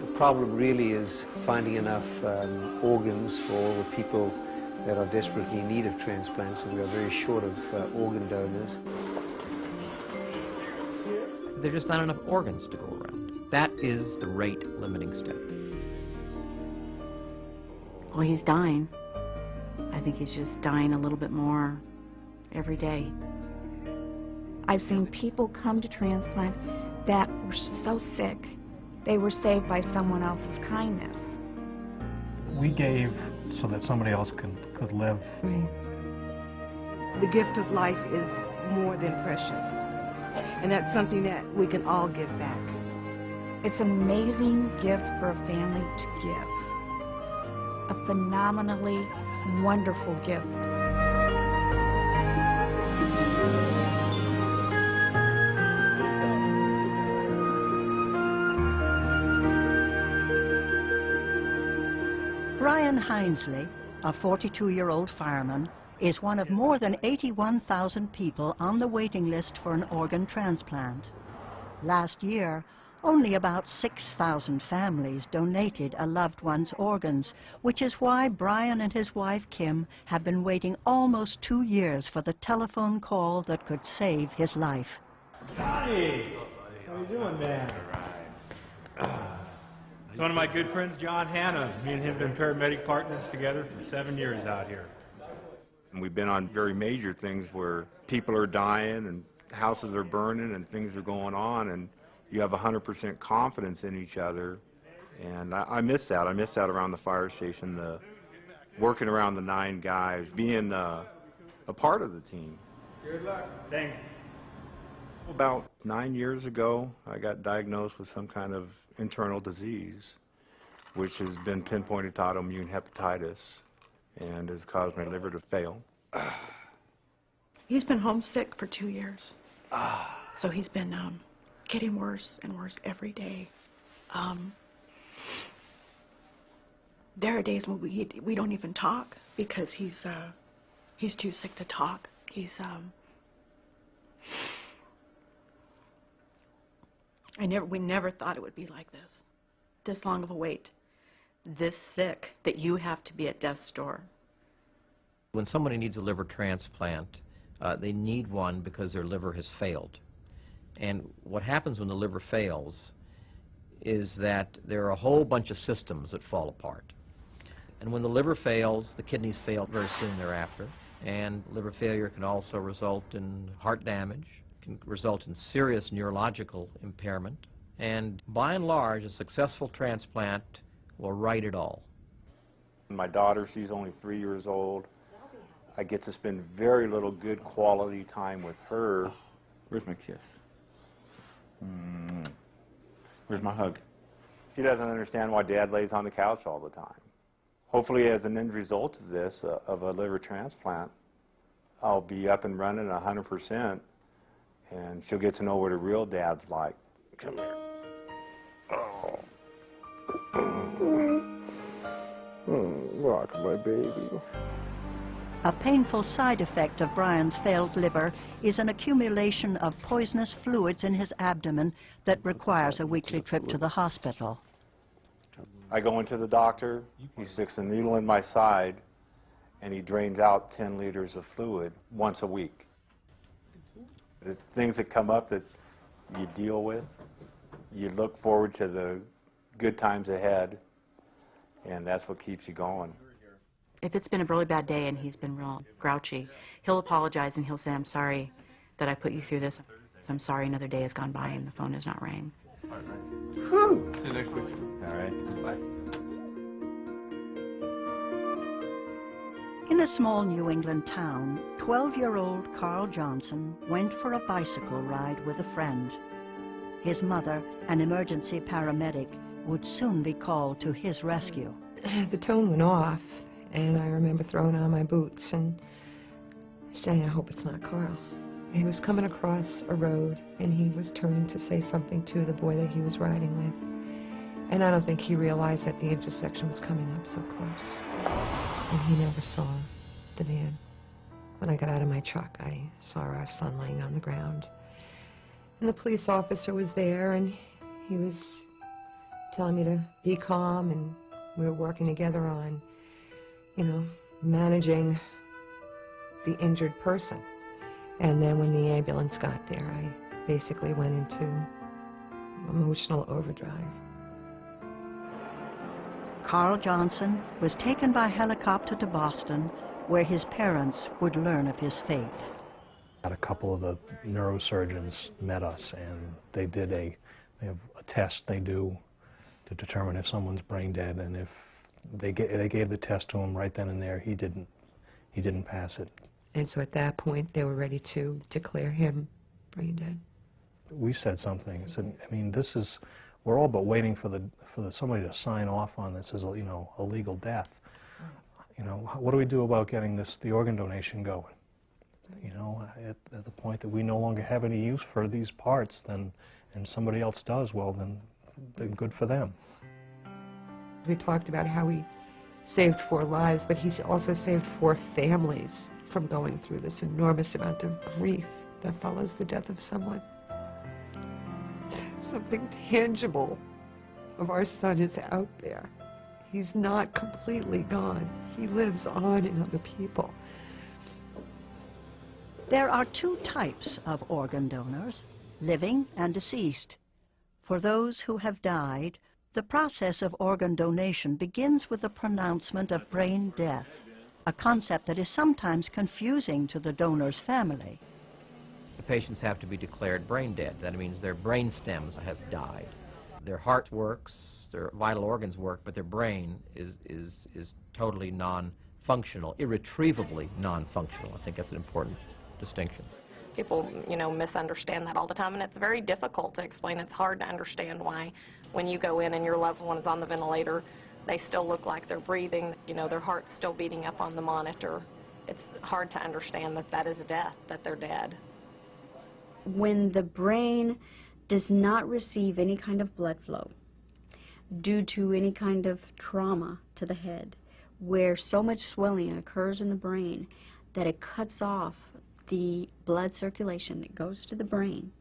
The problem really is finding enough organs for all the people that are desperately in need of transplants, and we are very short of organ donors. There are just not enough organs to go around. That is the rate-limiting step. Well, he's dying. I think he's just dying a little bit more every day. I've seen people come to transplant that were so sick, they were saved by someone else's kindness. We gave so that somebody else could live. Right. The gift of life is more than precious, and that's something that we can all give back. It's an amazing gift for a family to give. A phenomenally wonderful gift. Brian Hinesley, a 42-year-old fireman, is one of more than 81,000 people on the waiting list for an organ transplant. Last year, only about 6,000 families donated a loved one's organs, which is why Brian and his wife Kim have been waiting almost 2 years for the telephone call that could save his life. Johnny! How you doing, man? It's one of my good friends, John Hanna. Me and him have been paramedic partners together for 7 years out here. And we've been on very major things where people are dying and houses are burning and things are going on, and you have 100% confidence in each other. And I miss that. I miss that around the fire station, working around the 9 guys, being a part of the team. Good luck. Thanks. About 9 years ago, I got diagnosed with some kind of internal disease, which has been pinpointed to autoimmune hepatitis and has caused my liver to fail. He's been homesick for 2 years. So he's been getting worse and worse every day. There are days when we don't even talk because he's too sick to talk. We never thought it would be like this long of a wait, this sick that you have to be at death's door. When somebody needs a liver transplant, they need one because their liver has failed. And what happens when the liver fails is that there are a whole bunch of systems that fall apart. And when the liver fails, the kidneys fail very soon thereafter. And liver failure can also result in heart damage, can result in serious neurological impairment. And by and large, a successful transplant will right it all. My daughter, she's only 3 years old. I get to spend very little good quality time with her. Where's my kiss? Where's my hug? She doesn't understand why Dad lays on the couch all the time. Hopefully, as an end result of this, of a liver transplant, I'll be up and running 100%, and she'll get to know what a real dad's like. Come here. Rock my baby. A painful side effect of Brian's failed liver is an accumulation of poisonous fluids in his abdomen that requires a weekly trip to the hospital. I go into the doctor, he sticks a needle in my side, and he drains out 10 liters of fluid once a week. There's things that come up that you deal with. You look forward to the good times ahead, and that's what keeps you going. If it's been a really bad day and he's been real grouchy, he'll apologize and he'll say, I'm sorry that I put you through this. I'm sorry another day has gone by and the phone has not rang. All right. Whew. See you next week. All right. Bye. In a small New England town, 12-year-old Carl Johnson went for a bicycle ride with a friend. His mother, an emergency paramedic, would soon be called to his rescue. The tone went off, and I remember throwing on my boots and saying, I hope it's not Carl. He was coming across a road, and he was turning to say something to the boy that he was riding with. And I don't think he realized that the intersection was coming up so close. And he never saw the van. When I got out of my truck, I saw our son laying on the ground. And the police officer was there, and he was telling me to be calm, and we were working together on, you know, managing the injured person. And then when the ambulance got there, I basically went into emotional overdrive. Carl Johnson was taken by helicopter to Boston, where his parents would learn of his fate. A couple of the neurosurgeons met us, and they have a test they do to determine if someone's brain dead, and if they gave the test to him right then and there, he didn't pass it. And so at that point, they were ready to declare him brain dead. We said something. Said, I mean, we're all but waiting for somebody to sign off on this as a legal death. You know, what do we do about getting the organ donation going? You know, at the point that we no longer have any use for these parts, and somebody else does, well, then good for them. We talked about how he saved 4 lives, but he's also saved 4 families from going through this enormous amount of grief that follows the death of someone. Something tangible of our son is out there. He's not completely gone. He lives on in other people. There are 2 types of organ donors, living and deceased. For those who have died, the process of organ donation begins with the pronouncement of brain death, a concept that is sometimes confusing to the donor's family. The patients have to be declared brain dead. That means their brain stems have died. Their heart works, their vital organs work, but their brain is totally non-functional, irretrievably non-functional. I think that's an important distinction. People, misunderstand that all the time, and it's very difficult to explain. It's hard to understand why when you go in and your loved one is on the ventilator, they still look like they're breathing, their heart's still beating up on the monitor. It's hard to understand that that is death, that they're dead. When the brain does not receive any kind of blood flow due to any kind of trauma to the head, where so much swelling occurs in the brain that it cuts off the blood circulation that goes to the brain,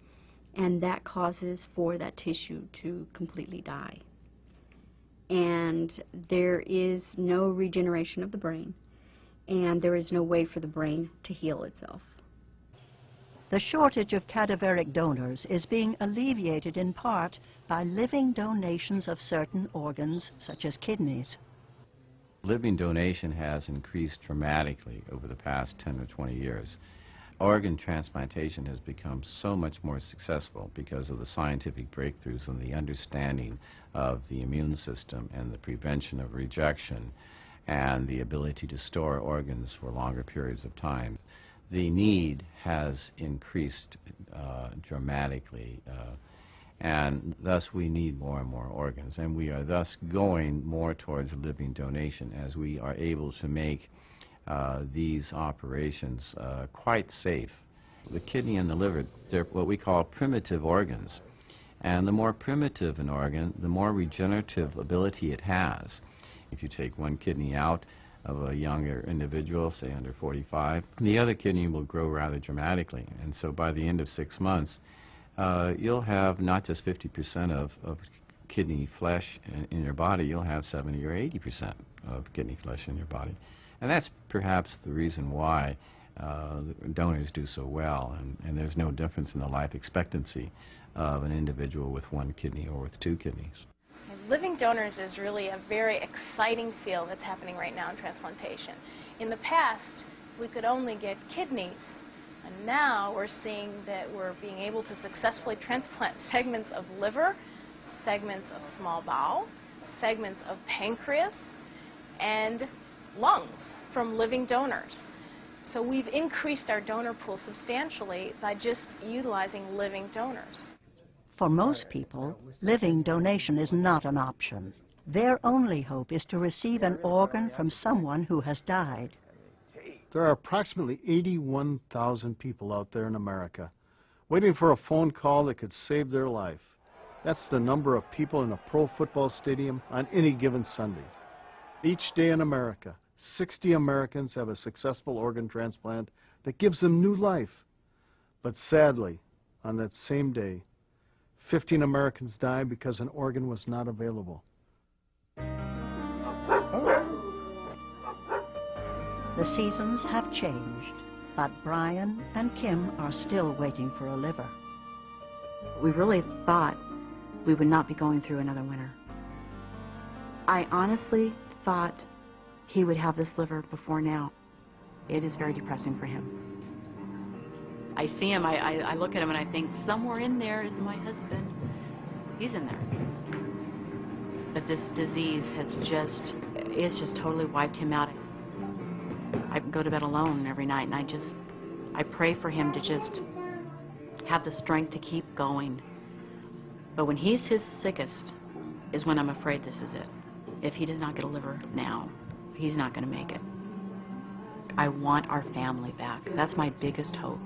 and that causes for that tissue to completely die. And there is no regeneration of the brain, and there is no way for the brain to heal itself. The shortage of cadaveric donors is being alleviated in part by living donations of certain organs, such as kidneys. Living donation has increased dramatically over the past 10 or 20 years. Organ transplantation has become so much more successful because of the scientific breakthroughs and the understanding of the immune system and the prevention of rejection and the ability to store organs for longer periods of time. The need has increased dramatically, and thus we need more and more organs, and we are thus going more towards living donation as we are able to make these operations quite safe. The kidney and the liver, they're what we call primitive organs, and the more primitive an organ, the more regenerative ability it has. If you take one kidney out of a younger individual, say under 45, the other kidney will grow rather dramatically, and so by the end of 6 months you'll have not just 50% of kidney flesh in your body, you'll have 70 or 80% of kidney flesh in your body. And that's perhaps the reason why donors do so well, and there's no difference in the life expectancy of an individual with 1 kidney or with 2 kidneys. Living donors is really a very exciting field that's happening right now in transplantation. In the past, we could only get kidneys, and now we're seeing that we're being able to successfully transplant segments of liver, segments of small bowel, segments of pancreas, and lungs from living donors. So we've increased our donor pool substantially by just utilizing living donors. For most people, living donation is not an option. Their only hope is to receive an organ from someone who has died. There are approximately 81,000 people out there in America waiting for a phone call that could save their life. That's the number of people in a pro football stadium on any given Sunday. Each day in America, 60 Americans have a successful organ transplant that gives them new life. But sadly, on that same day, 15 Americans died because an organ was not available. The seasons have changed, but Brian and Kim are still waiting for a liver. We really thought we would not be going through another winter. I honestly thought he would have this liver before now. It is very depressing for him. I see him, I look at him and I think, somewhere in there is my husband. He's in there. But this disease it's just totally wiped him out. I go to bed alone every night and I pray for him to just have the strength to keep going. But when he's his sickest is when I'm afraid this is it. If he does not get a liver now, he's not going to make it. I want our family back. That's my biggest hope,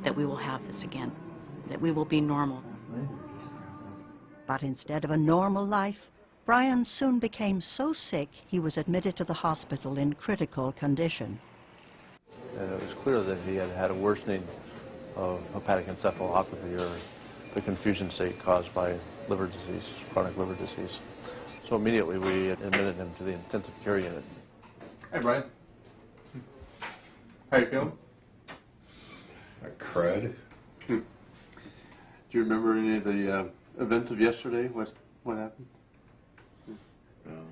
that we will have this again, that we will be normal. But instead of a normal life, Brian soon became so sick he was admitted to the hospital in critical condition. And it was clear that he had had a worsening of hepatic encephalopathy, or the confusion state caused by liver disease, chronic liver disease. So immediately we admitted him to the intensive care unit. Hey, Brian. How you feeling? A crud. Do you remember any of the events of yesterday? What happened? No.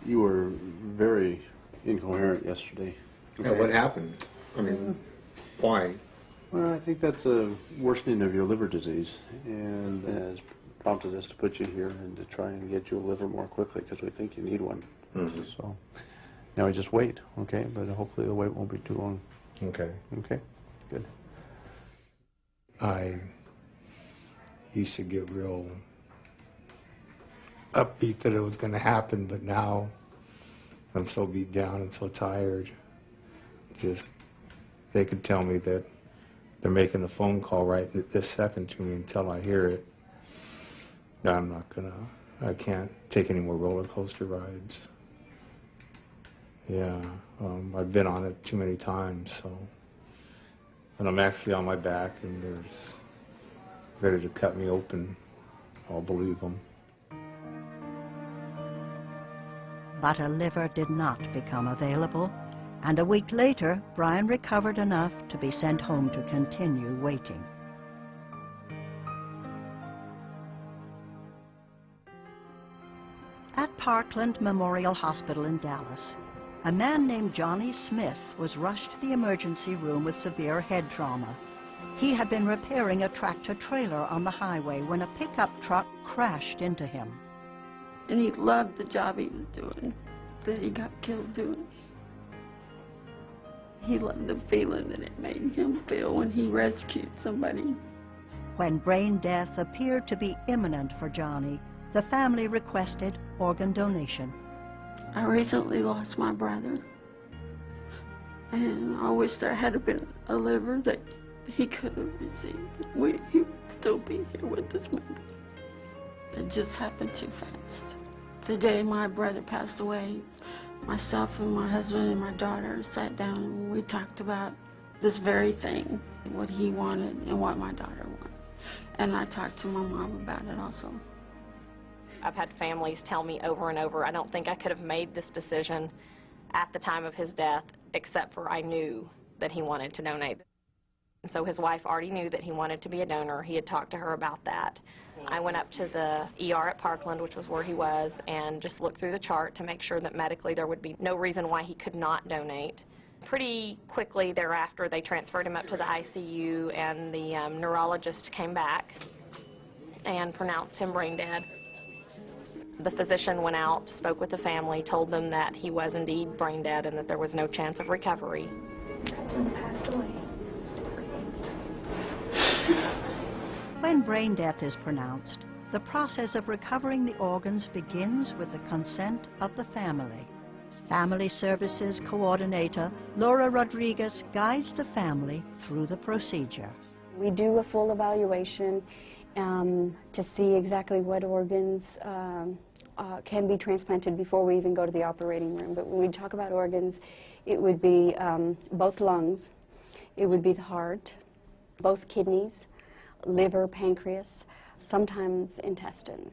You were very incoherent yesterday. Okay. What happened? I mean, why? Well, I think that's a worsening of your liver disease, and has prompted us to put you here and to try and get you a liver more quickly, because we think you need one. Mm-hmm. So now we just wait, okay? But hopefully the wait won't be too long. Okay. Okay, good. I used to get real upbeat that it was going to happen, but now I'm so beat down and so tired. Just, they could tell me that they're making a phone call right this second to me until I hear it. I can't take any more roller coaster rides. Yeah, I've been on it too many times, so. And I'm actually on my back and they're ready to cut me open. I'll believe them. But a liver did not become available, and a week later, Brian recovered enough to be sent home to continue waiting. At Parkland Memorial Hospital in Dallas, a man named Johnny Smith was rushed to the emergency room with severe head trauma. He had been repairing a tractor-trailer on the highway when a pickup truck crashed into him. And he loved the job he was doing, that he got killed doing. He loved the feeling that it made him feel when he rescued somebody. When brain death appeared to be imminent for Johnny, the family requested organ donation. I recently lost my brother, and I wish there had been a liver that he could have received. He would still be here with us, maybe. It just happened too fast. The day my brother passed away, myself and my husband and my daughter sat down and we talked about this very thing, what he wanted and what my daughter wanted. And I talked to my mom about it also. I've had families tell me over and over, I don't think I could have made this decision at the time of his death, except for I knew that he wanted to donate. And so his wife already knew that he wanted to be a donor. He had talked to her about that. I went up to the ER at Parkland, which was where he was, and just looked through the chart to make sure that medically there would be no reason why he could not donate. Pretty quickly thereafter, they transferred him up to the ICU, and the neurologist came back and pronounced him brain dead. The physician went out, spoke with the family, told them that he was indeed brain dead and that there was no chance of recovery. Just passed away. When brain death is pronounced, the process of recovering the organs begins with the consent of the family. Family Services Coordinator Laura Rodriguez guides the family through the procedure. We do a full evaluation to see exactly what organs can be transplanted before we even go to the operating room. But when we talk about organs, it would be both lungs, it would be the heart, both kidneys, liver, pancreas, sometimes intestines.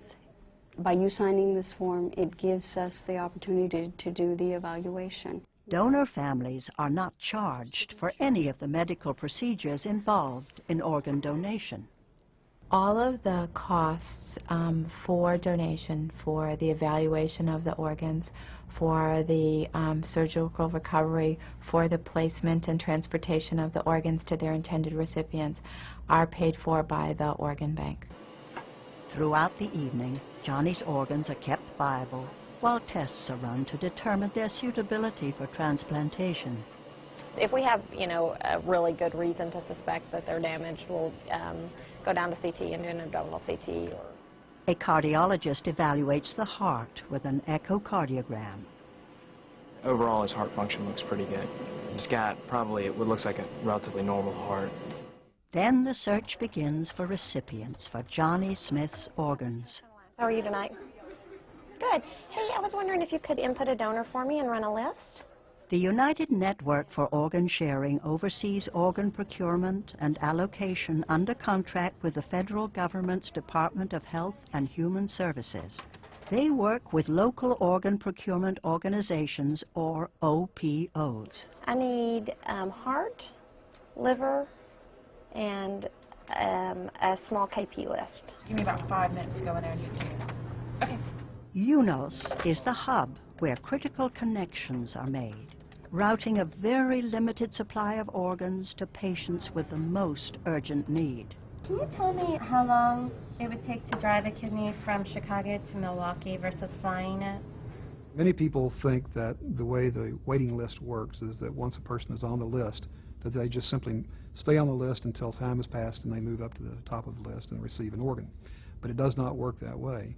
By you signing this form, it gives us the opportunity to do the evaluation. Donor families are not charged for any of the medical procedures involved in organ donation. All of the costs for donation, for the evaluation of the organs, for the surgical recovery, for the placement and transportation of the organs to their intended recipients are paid for by the organ bank. Throughout the evening, Johnny's organs are kept viable while tests are run to determine their suitability for transplantation. If we have, a really good reason to suspect that they're damaged, we'll go down to CT and do an abdominal CT. A cardiologist evaluates the heart with an echocardiogram. Overall, his heart function looks pretty good. He's got probably what looks like a relatively normal heart. Then the search begins for recipients for Johnny Smith's organs. How are you tonight? Good. Hey, I was wondering if you could input a donor for me and run a list? The United Network for Organ Sharing oversees organ procurement and allocation under contract with the federal government's Department of Health and Human Services. They work with local organ procurement organizations, or OPOs. I need heart, liver, and a small KP list. Give me about 5 minutes to go in there and do it. Okay. UNOS is the hub where critical connections are made, routing a very limited supply of organs to patients with the most urgent need. Can you tell me how long it would take to drive a kidney from Chicago to Milwaukee versus flying it? Many people think that the way the waiting list works is that once a person is on the list, that they just simply stay on the list until time has passed and they move up to the top of the list and receive an organ. But it does not work that way.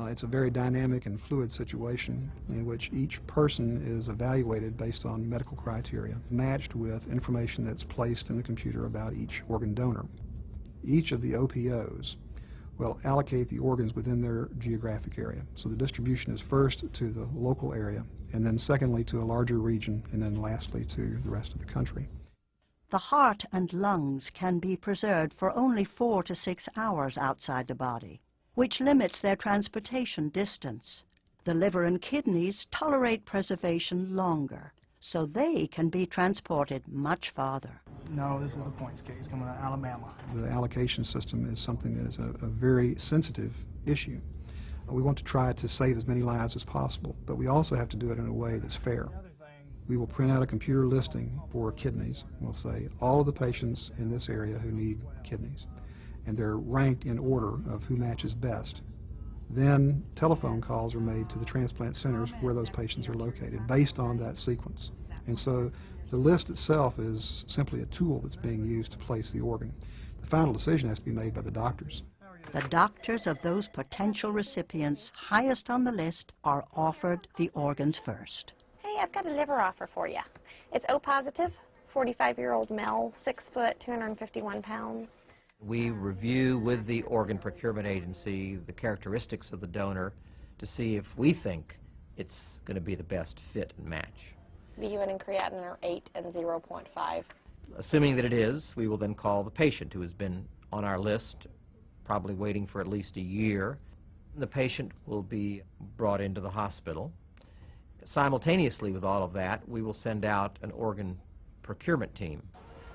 It's a very dynamic and fluid situation in which each person is evaluated based on medical criteria, matched with information that's placed in the computer about each organ donor. Each of the OPOs will allocate the organs within their geographic area. So the distribution is first to the local area, and then secondly to a larger region, and then lastly to the rest of the country. The heart and lungs can be preserved for only 4 to 6 hours outside the body, which limits their transportation distance. The liver and kidneys tolerate preservation longer, so they can be transported much farther. No, this is a points case coming out of Alabama. The allocation system is something that is a very sensitive issue. We want to try to save as many lives as possible, but we also have to do it in a way that's fair. We will print out a computer listing for kidneys. We'll say all of the patients in this area who need kidneys, and they're ranked in order of who matches best. Then telephone calls are made to the transplant centers where those patients are located based on that sequence. And so the list itself is simply a tool that's being used to place the organ. The final decision has to be made by the doctors. The doctors of those potential recipients highest on the list are offered the organs first. Hey, I've got a liver offer for you. It's O positive, 45-year-old male, 6 foot, 251 pounds. We review with the organ procurement agency the characteristics of the donor to see if we think it's going to be the best fit and match. BUN and creatinine are 8 and 0.5. Assuming that it is, we will then call the patient who has been on our list, probably waiting for at least a year. The patient will be brought into the hospital. Simultaneously with all of that, we will send out an organ procurement team,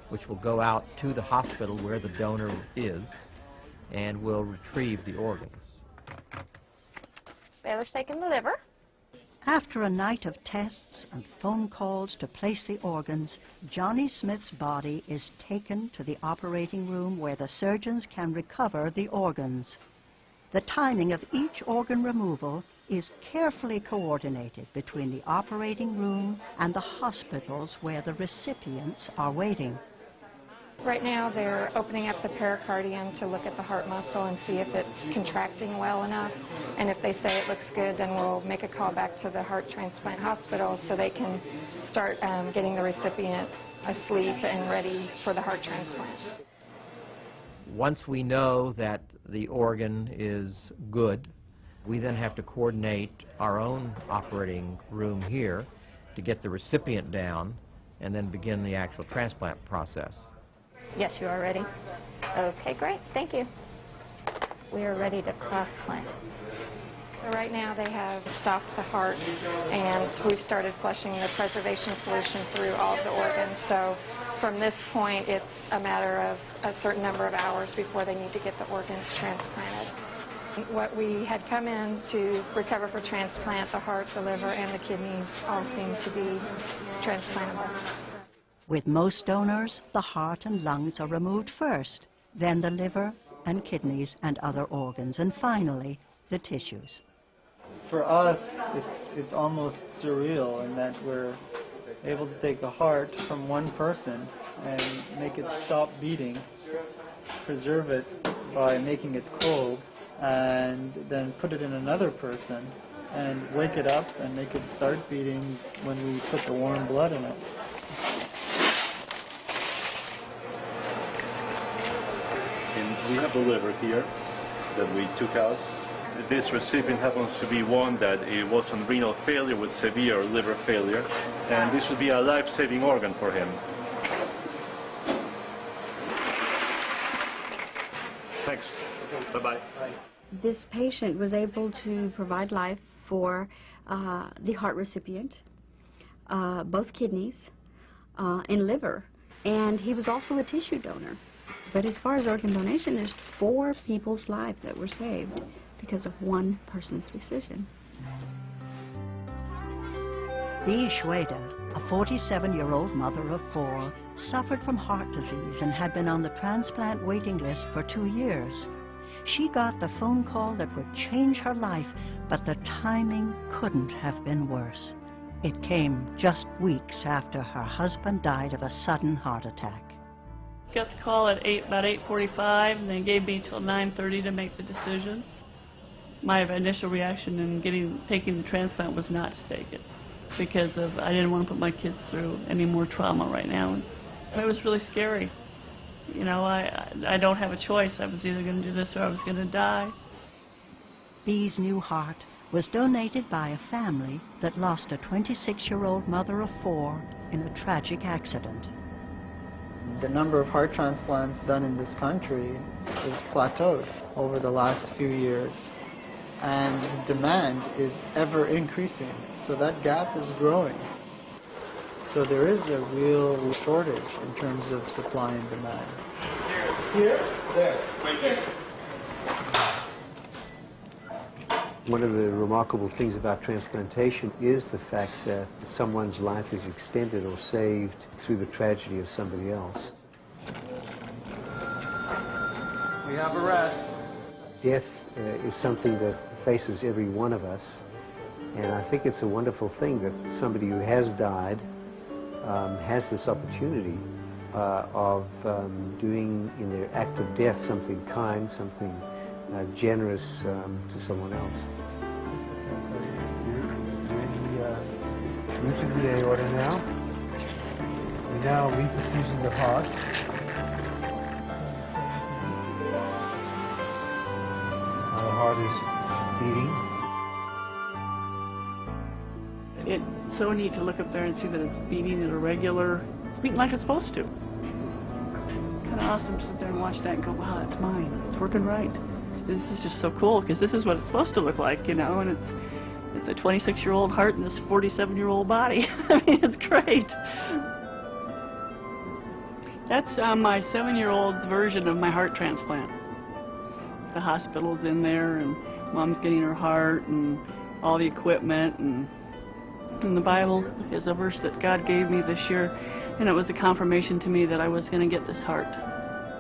which will go out to the hospital where the donor is and will retrieve the organs. Baylor's taking the liver. After a night of tests and phone calls to place the organs, Johnny Smith's body is taken to the operating room where the surgeons can recover the organs. The timing of each organ removal is carefully coordinated between the operating room and the hospitals where the recipients are waiting. Right now they're opening up the pericardium to look at the heart muscle and see if it's contracting well enough. And if they say it looks good, then we'll make a call back to the heart transplant hospital so they can start getting the recipient asleep and ready for the heart transplant. Once we know that the organ is good, we then have to coordinate our own operating room here to get the recipient down and then begin the actual transplant process. Yes, you are ready. Okay, great. Thank you. we are ready to cross-clamp. So right now they have stopped the heart, and we've started flushing the preservation solution through all of the organs. So from this point, it's a matter of a certain number of hours before they need to get the organs transplanted. What we had come in to recover for transplant, the heart, the liver, and the kidneys all seem to be transplantable. With most donors, the heart and lungs are removed first, then the liver and kidneys and other organs, and finally, the tissues. For us, it's almost surreal in that we're able to take the heart from one person and make it stop beating, preserve it by making it cold, and then put it in another person and wake it up and make it start beating when we put the warm blood in it. And we have the liver here that we took out. This recipient happens to be one that was on renal failure with severe liver failure, and this would be a life-saving organ for him. Thanks. Bye-bye. This patient was able to provide life for the heart recipient, both kidneys, and liver, and he was also a tissue donor. But as far as organ donation, there's 4 people's lives that were saved because of one person's decision. Dee Schweder, a 47-year-old mother of 4, suffered from heart disease and had been on the transplant waiting list for 2 years. She got the phone call that would change her life, but the timing couldn't have been worse. It came just weeks after her husband died of a sudden heart attack. Got the call at about 8:45, and they gave me till 9:30 to make the decision. My initial reaction in taking the transplant was not to take it because I didn't want to put my kids through any more trauma right now. And it was really scary. You know, I don't have a choice. I was either going to do this or I was going to die. Dee's new heart was donated by a family that lost a 26-year-old mother of 4 in a tragic accident. The number of heart transplants done in this country has plateaued over the last few years, and demand is ever increasing, so that gap is growing. So there is a real shortage in terms of supply and demand. Here, there, right here. One of the remarkable things about transplantation is the fact that someone's life is extended or saved through the tragedy of somebody else. We have a rat. Death is something that faces every one of us, and I think it's a wonderful thing that somebody who has died has this opportunity of doing in their act of death something kind, something generous to someone else. This is the aorta now. We're now reperfusing the heart. Now the heart is beating. It's so neat to look up there and see that it's beating at a regular, it's beating like it's supposed to. Kind of awesome to sit there and watch that and go, wow, that's mine. It's working right. This is just so cool because this is what it's supposed to look like, you know, and it's a 26-year-old heart in this 47-year-old body. I mean, it's great. That's my 7-year-old's version of my heart transplant. The hospital's in there, and Mom's getting her heart, and all the equipment, and the Bible is a verse that God gave me this year, and it was a confirmation to me that I was going to get this heart.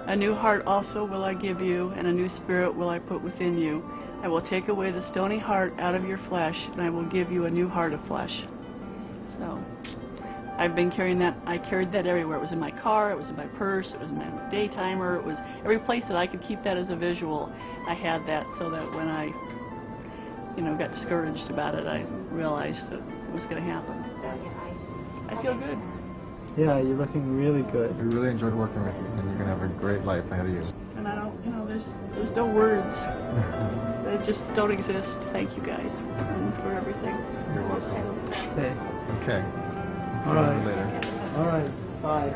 A new heart also will I give you, and a new spirit will I put within you. I will take away the stony heart out of your flesh, and I will give you a new heart of flesh. So, I've been carrying that. I carried that everywhere. It was in my car, it was in my purse, it was in my daytimer, it was every place that I could keep that as a visual. I had that so that when I, you know, got discouraged about it, I realized that it was going to happen. I feel good. Yeah, you're looking really good. We really enjoyed working with you, and you're going to have a great life ahead of you. And I don't, you know, there's no words. They just don't exist. Thank you guys for everything. You're welcome. Okay. Okay. All right. See you later. All right. Bye.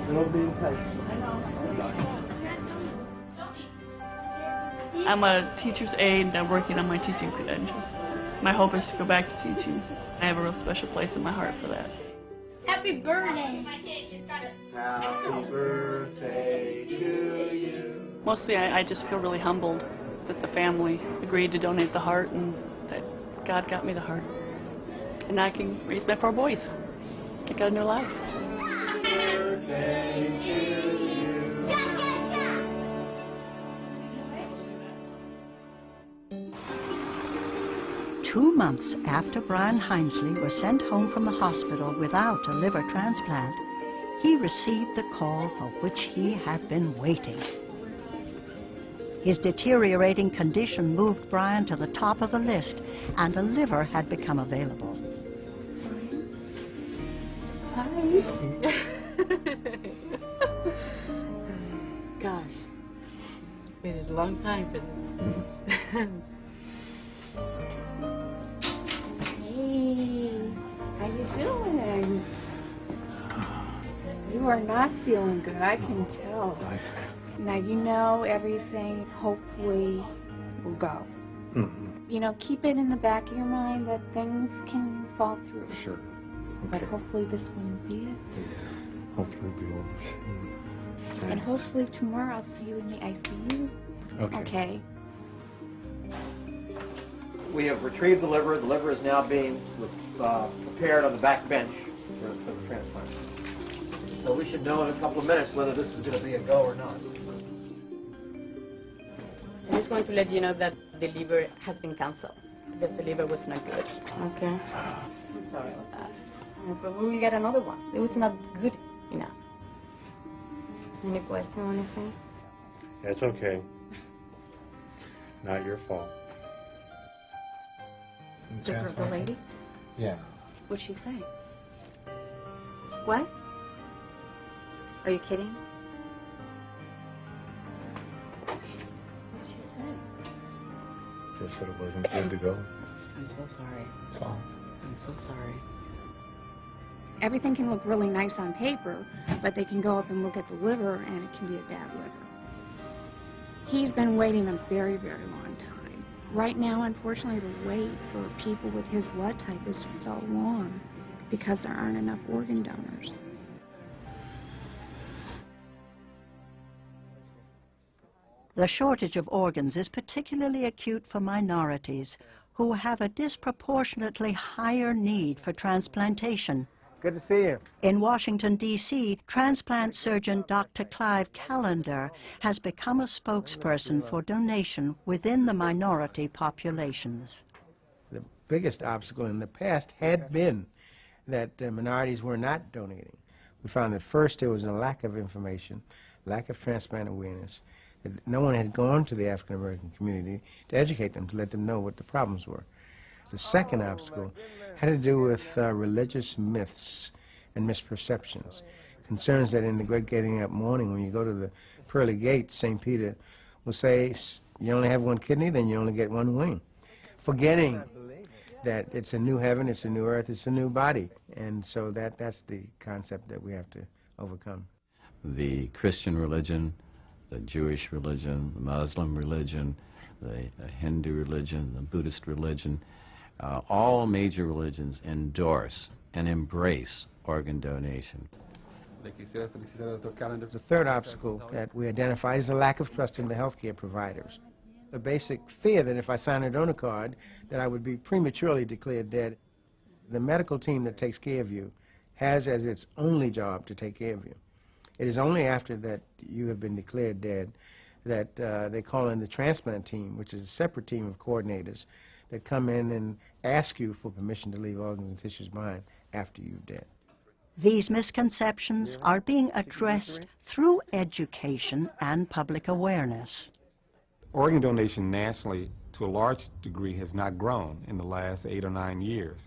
We'll be in touch. I know. I'm a teacher's aide and I'm working on my teaching credential. My hope is to go back to teaching. I have a real special place in my heart for that. Happy birthday! Happy birthday to you. Mostly I just feel really humbled that the family agreed to donate the heart and that God got me the heart. And now I can raise my 4 boys. Kick out a new life. Birthday to you. 2 months after Brian Hinesley was sent home from the hospital without a liver transplant, he received the call for which he had been waiting. His deteriorating condition moved Brian to the top of the list, and a liver had become available. Hi. Gosh, it's been a long time for this. Hey, how you doing? You are not feeling good, I can tell. Now you know everything hopefully will go. You know, keep it in the back of your mind that things can fall through. Sure. Okay. But hopefully this won't be it. Yeah. Hopefully it'll be over soon. And hopefully tomorrow I'll see you in the ICU. Okay. We have retrieved the liver. The liver is now being prepared on the back bench for the transplant. So we should know in a couple of minutes whether this is going to be a go or not. I just want to let you know that the liver has been canceled because the liver was not good. Okay. I'm sorry about that. But we will get another one. It was not good enough. Any question or anything? It's okay. Not your fault. The lady? Yeah. What'd she say? What? Are you kidding? What'd she say? Just that it wasn't good to go. I'm so sorry. That's all. I'm so sorry. Everything can look really nice on paper, but they can go up and look at the liver and it can be a bad liver. He's been waiting a very, very long time. Right now, unfortunately, the wait for people with his blood type is so long because there aren't enough organ donors. The shortage of organs is particularly acute for minorities who have a disproportionately higher need for transplantation. Good to see you. In Washington, D.C., transplant surgeon Dr. Clive Callender has become a spokesperson for donation within the minority populations. The biggest obstacle in the past had been that minorities were not donating. We found that first there was a lack of information, lack of transplant awareness. No one had gone to the African American community to educate them, to let them know what the problems were. The second obstacle had to do with religious myths and misperceptions. Concerns that in the great getting up morning, when you go to the pearly gates, St. Peter will say, you only have one kidney, then you only get one wing. Forgetting that it's a new heaven, it's a new earth, it's a new body. And so that's the concept that we have to overcome. The Christian religion, the Jewish religion, the Muslim religion, the Hindu religion, the Buddhist religion, all major religions endorse and embrace organ donation. The third obstacle that we identify is the lack of trust in the healthcare providers. The basic fear that if I sign a donor card that I would be prematurely declared dead. The medical team that takes care of you has as its only job to take care of you. It is only after that you have been declared dead that they call in the transplant team, which is a separate team of coordinators that come in and ask you for permission to leave organs and tissues behind after you're dead. These misconceptions are being addressed through education and public awareness. Organ donation nationally, to a large degree, has not grown in the last 8 or 9 years.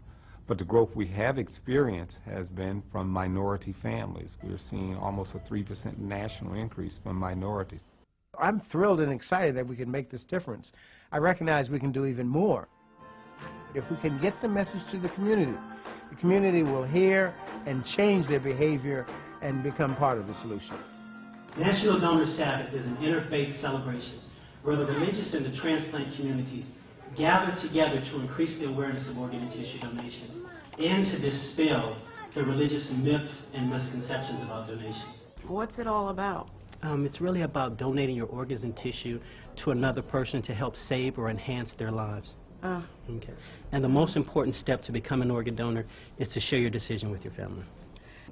But the growth we have experienced has been from minority families. We're seeing almost a 3% national increase from minorities. I'm thrilled and excited that we can make this difference. I recognize we can do even more. If we can get the message to the community will hear and change their behavior and become part of the solution. National Donor Sabbath is an interfaith celebration where the religious and the transplant communities gather together to increase the awareness of organ and tissue donation and to dispel the religious myths and misconceptions about donation. What's it all about? It's really about donating your organs and tissue to another person to help save or enhance their lives. Okay. And the most important step to become an organ donor is to share your decision with your family.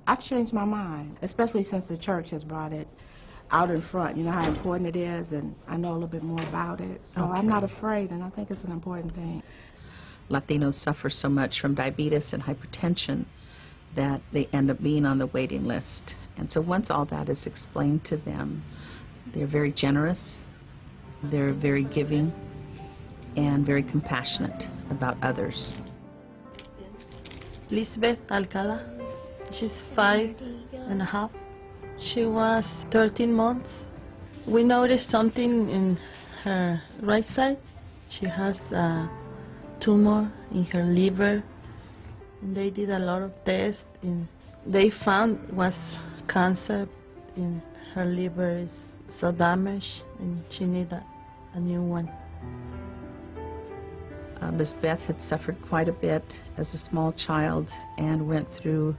I've changed my mind, especially since the church has brought it out in front. You know how important it is, and I know a little bit more about it. So I'm not afraid, and I think it's an important thing. Latinos suffer so much from diabetes and hypertension that they end up being on the waiting list. And so once all that is explained to them, they're very generous, they're very giving, and very compassionate about others. Lisbeth Alcala, she's 5.5. She was 13 months. We noticed something in her right side. She has a tumor in her liver, and they did a lot of tests, and they found was cancer in her liver is so damaged, and she needed a new one. Lisbeth had suffered quite a bit as a small child and went through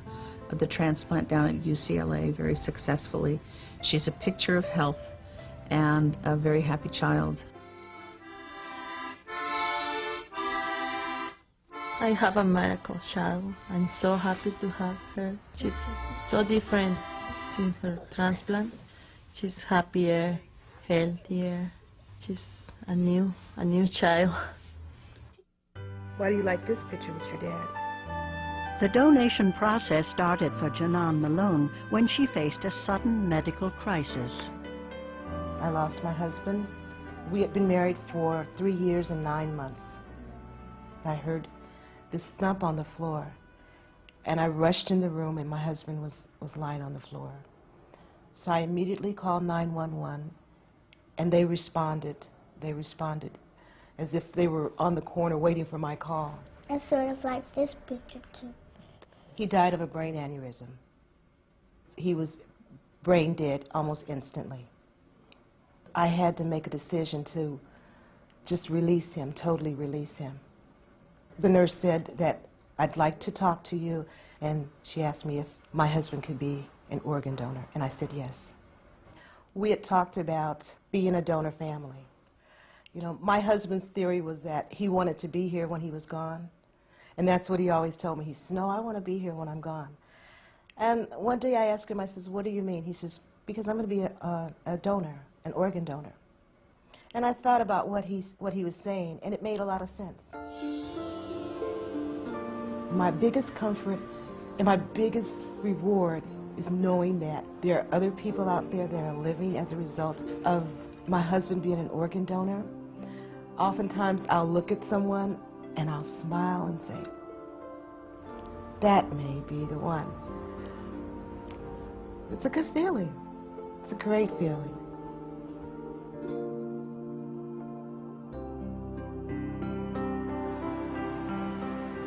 the transplant down at UCLA very successfully. She's a picture of health and a very happy child. I have a miracle child. I'm so happy to have her. She's so different since her transplant. She's happier, healthier. She's a new child. Why do you like this picture with your dad? The donation process started for Janan Malone when she faced a sudden medical crisis. I lost my husband. We had been married for 3 years and 9 months. I heard this thump on the floor, and I rushed in the room, and my husband was lying on the floor. So I immediately called 911, and they responded. They responded as if they were on the corner waiting for my call. I sort of like this picture too. He died of a brain aneurysm. He was brain dead almost instantly. I had to make a decision to just release him, totally release him. The nurse said that I'd like to talk to you, and she asked me if my husband could be an organ donor, and I said yes. We had talked about being a donor family. You know, my husband's theory was that he wanted to be here when he was gone, and that's what he always told me. He said, no, I want to be here when I'm gone. And one day I asked him, I says, what do you mean? He says, because I'm going to be a donor, an organ donor. And I thought about what he was saying, and it made a lot of sense. My biggest comfort and my biggest reward is knowing that there are other people out there that are living as a result of my husband being an organ donor. Oftentimes I'll look at someone and I'll smile and say, that may be the one. It's a good feeling. It's a great feeling.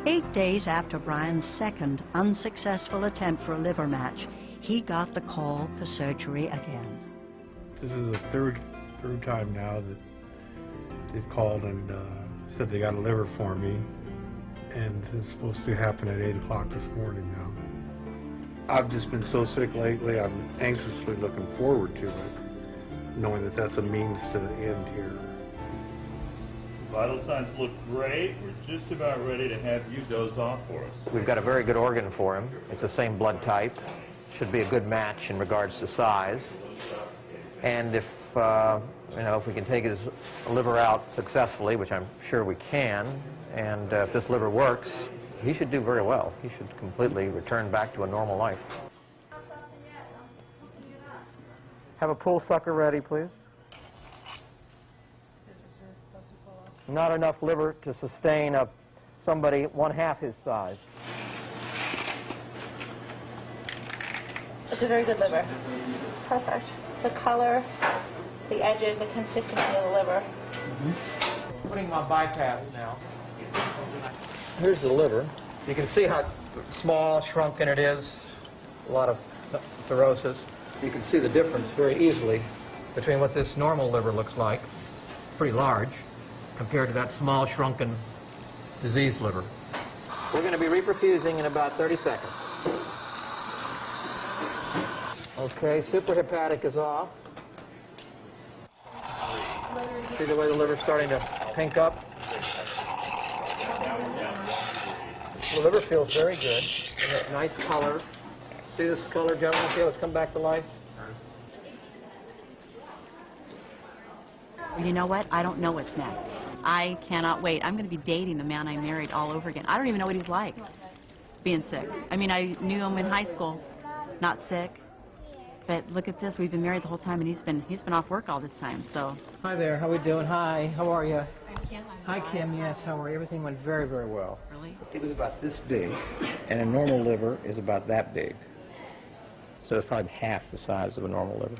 Eight days after Brian's second unsuccessful attempt for a liver match, he got the call for surgery again. This is the third time now that they've called and said they got a liver for me, and this is supposed to happen at 8 o'clock this morning now. I've just been so sick lately, I'm anxiously looking forward to it, knowing that that's a means to the end here. Vital signs look great. We're just about ready to have you doze off for us. We've got a very good organ for him. It's the same blood type. Should be a good match in regards to size. And if if we can take his liver out successfully, which I'm sure we can, and if this liver works, he should do very well. He should completely return back to a normal life. Have a pull sucker ready, please. Not enough liver to sustain somebody 1/2 his size. It's a very good liver. Perfect. The color, the edges, the consistency of the liver. Putting him on bypass now. Here's the liver. You can see how small, shrunken it is. A lot of cirrhosis. You can see the difference very easily between what this normal liver looks like pretty large compared to that small, shrunken, diseased liver. We're going to be reperfusing in about 30 seconds. Okay, suprahepatic is off. See the way the liver's starting to pink up? The liver feels very good. Nice color. See this color, gentlemen? See how it's come back to life? You know what? I don't know what's next. I cannot wait. I'm going to be dating the man I married all over again. I don't even know what he's like, being sick. I mean, I knew him in high school, not sick. But look at this. We've been married the whole time, and he's been off work all this time. So. Hi there. How we doing? Hi. How are you? I'm Kim. Hi, Kim. Yes. How are you? Everything went very, very well. Really? It was about this big, and a normal liver is about that big. So it's probably half the size of a normal liver.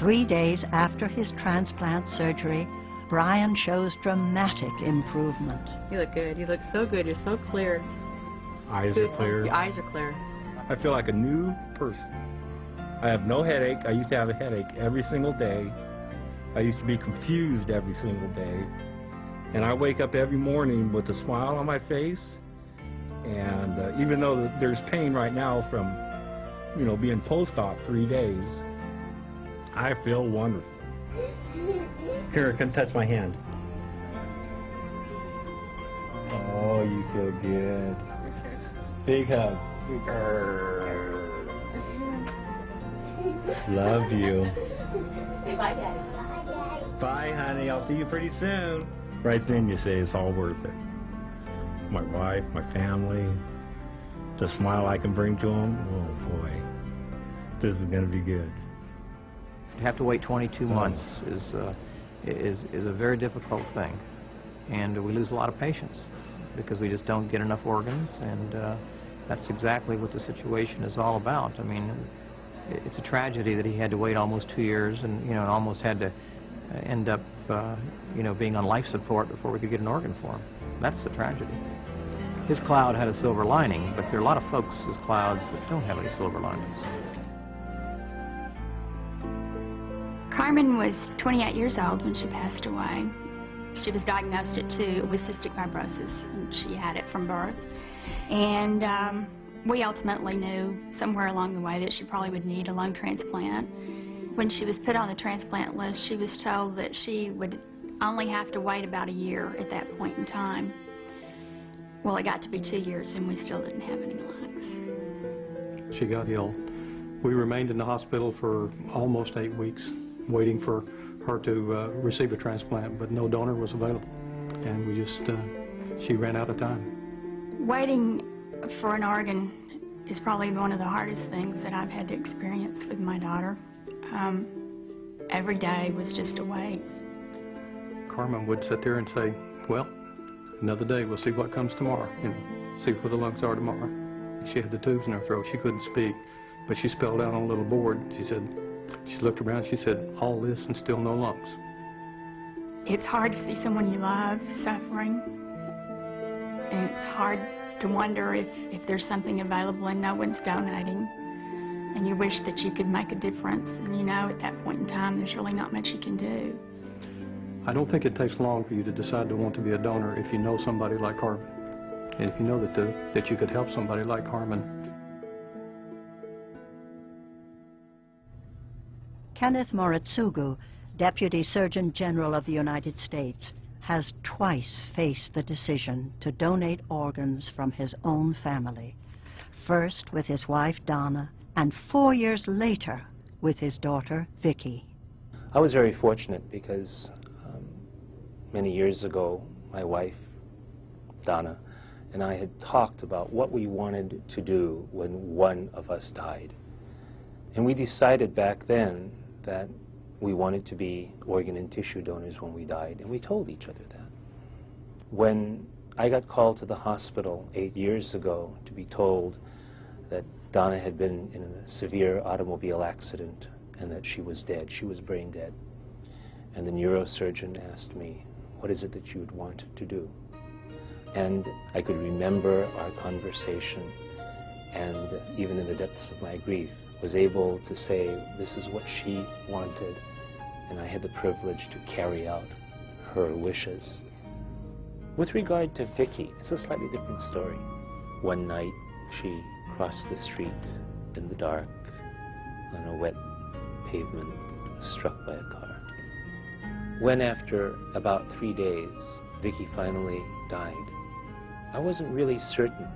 3 days after his transplant surgery, Brian shows dramatic improvement. You look good. You look so good. You're so clear. Eyes are clear. Your eyes are clear. I feel like a new person. I have no headache. I used to have a headache every single day. I used to be confused every single day. And I wake up every morning with a smile on my face. And even though there's pain right now from, you know, being post-op 3 days, I feel wonderful. Here, come touch my hand. Oh, you feel good. Big hug. Love you. Say bye, Daddy. Bye, honey. I'll see you pretty soon. Right then you say it's all worth it. My wife, my family, the smile I can bring to them. Oh, boy. This is going to be good. To have to wait 22 months is a very difficult thing, and we lose a lot of patients because we just don't get enough organs, and that's exactly what the situation is all about. I mean, it's a tragedy that he had to wait almost 2 years, and you know, and almost had to end up, you know, being on life support before we could get an organ for him. That's the tragedy. His cloud had a silver lining, but there are a lot of folks' clouds that don't have any silver linings. Carmen was 28 years old when she passed away. She was diagnosed at 2 with cystic fibrosis, and she had it from birth. And we ultimately knew somewhere along the way that she probably would need a lung transplant. When she was put on the transplant list, she was told that she would only have to wait about a year at that point in time. Well, it got to be 2 years, and we still didn't have any lungs. She got ill. We remained in the hospital for almost 8 weeks, waiting for her to receive a transplant, but no donor was available. And we just, she ran out of time. Waiting for an organ is probably one of the hardest things that I've had to experience with my daughter. Every day was just a wait. Carmen would sit there and say, well, another day, we'll see what comes tomorrow, and see where the lungs are tomorrow. She had the tubes in her throat. She couldn't speak, but she spelled out on a little board. She said, she looked around, she said, all this and still no lungs. It's hard to see someone you love suffering, and it's hard to wonder if there's something available and no one's donating, and you wish that you could make a difference, and you know at that point in time there's really not much you can do. I don't think it takes long for you to decide to want to be a donor if you know somebody like Carmen, and if you know that you could help somebody like Carmen. Kenneth Moritsugu, Deputy Surgeon General of the United States, has twice faced the decision to donate organs from his own family. First with his wife Donna, and 4 years later with his daughter Vicky. I was very fortunate because many years ago my wife Donna and I had talked about what we wanted to do when one of us died. And we decided back then that we wanted to be organ and tissue donors when we died, and we told each other that. When I got called to the hospital 8 years ago to be told that Donna had been in a severe automobile accident and that she was dead, she was brain dead, and the neurosurgeon asked me, what is it that you would want to do? And I could remember our conversation, and even in the depths of my grief, was able to say this is what she wanted, and I had the privilege to carry out her wishes. With regard to Vicky, it's a slightly different story. One night, she crossed the street in the dark on a wet pavement, struck by a car. When after about 3 days, Vicky finally died, I wasn't really certain